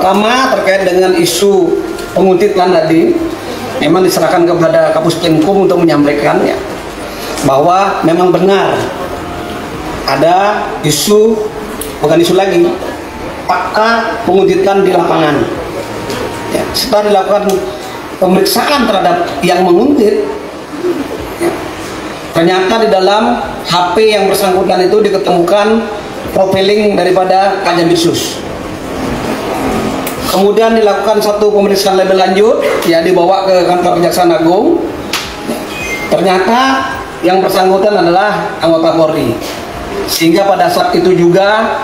pertama terkait dengan isu penguntitan tadi, memang diserahkan kepada Kapus Penkum untuk menyampaikan ya, bahwa memang benar ada isu, bukan isu lagi, fakta penguntitan di lapangan. Ya, setelah dilakukan pemeriksaan terhadap yang menguntit, ya, ternyata di dalam HP yang bersangkutan itu diketemukan profiling daripada Kajambitsus. Kemudian dilakukan satu pemeriksaan lebih lanjut, ya, dibawa ke kantor Kejaksaan Agung. Ternyata yang bersangkutan adalah anggota Polri, sehingga pada saat itu juga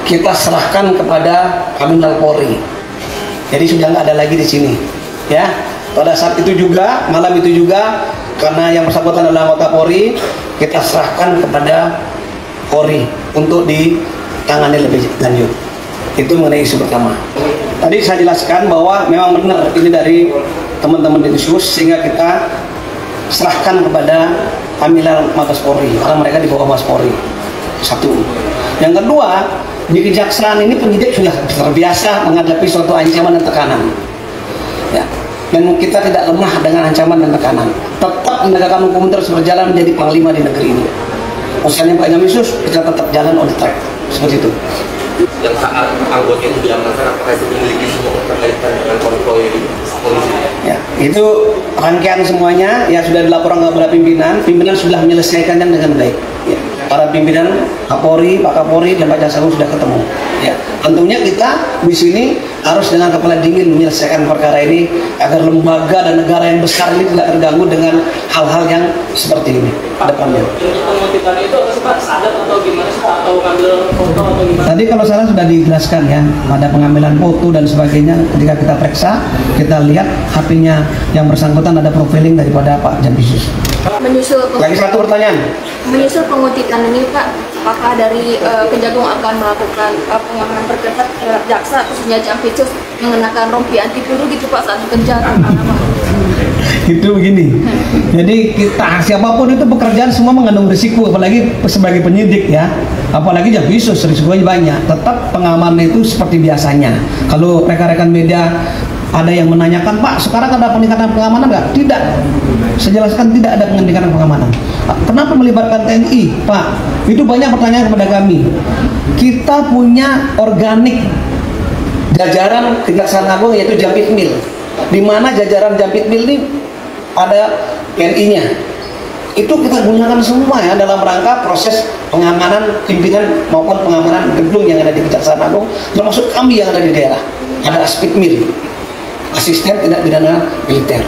kita serahkan kepada Kaminal Polri. Jadi sudah nggak ada lagi di sini, ya. Pada saat itu juga, malam itu juga, karena yang bersangkutan adalah anggota Polri, kita serahkan kepada Polri untuk ditangani lebih lanjut. Itu mengenai isu pertama. Tadi saya jelaskan bahwa memang benar ini dari teman-teman Densus, sehingga kita serahkan kepada Kaminal Mabes Polri, karena mereka di bawah Mabes Polri. Satu. Yang kedua, di kejaksaan ini penyidik sudah terbiasa menghadapi suatu ancaman dan tekanan. Ya. Dan kita tidak lemah dengan ancaman dan tekanan. Tetap penegakan hukum terus berjalan menjadi panglima di negeri ini. Misalnya Pak Kajambitsus, kita tetap jalan on the track. Seperti itu. Yang saat anggota itu diamankan, apakah itu memiliki semua keterkaitan dengan konvoy polisi? Ya, itu rangkaian semuanya ya sudah dilaporkan kepada pimpinan. Pimpinan sudah menyelesaikannya dengan baik. Ya. Para pimpinan Kapolri, Pak Kapolri dan Pak Jaksa Agung sudah ketemu. Ya, tentunya kita di sini harus dengan kepala dingin menyelesaikan perkara ini agar lembaga dan negara yang besar ini tidak terganggu dengan hal-hal yang seperti ini depannya. Penguntitan itu sempat sadar atau gimana, atau ngambil foto atau gimana? Tadi kalau salah sudah dijelaskan ya, ada pengambilan foto dan sebagainya. Ketika kita periksa, kita lihat HP-nya yang bersangkutan ada profiling daripada Pak Kajambitsus. Lagi satu pertanyaan. Menyusul penguntitan ini Pak, apakah dari Kejagung akan melakukan pengamanan berketat terhadap jaksa, khususnya Kajambitsus, mengenakan rompi anti peluru gitu Pak saat bekerja? Itu begini, jadi kita siapapun itu pekerjaan semua mengandung risiko, apalagi sebagai penyidik ya, apalagi Kajambitsus risikonya banyak. Tetap pengamanan itu seperti biasanya. Kalau rekan-rekan media ada yang menanyakan, Pak, sekarang ada peningkatan pengamanan nggak? Tidak. Saya jelaskan tidak ada peningkatan pengamanan. Kenapa melibatkan TNI, Pak? Itu banyak pertanyaan kepada kami. Kita punya organik jajaran Kejaksaan Agung yaitu Jampitmil, di mana jajaran Jampitmil ini ada TNI-nya. Itu kita gunakan semua ya dalam rangka proses pengamanan pimpinan maupun pengamanan gedung yang ada di Kejaksaan Agung, termasuk kami yang ada di daerah. Ada Aspitmil, asisten tindak pidana militer.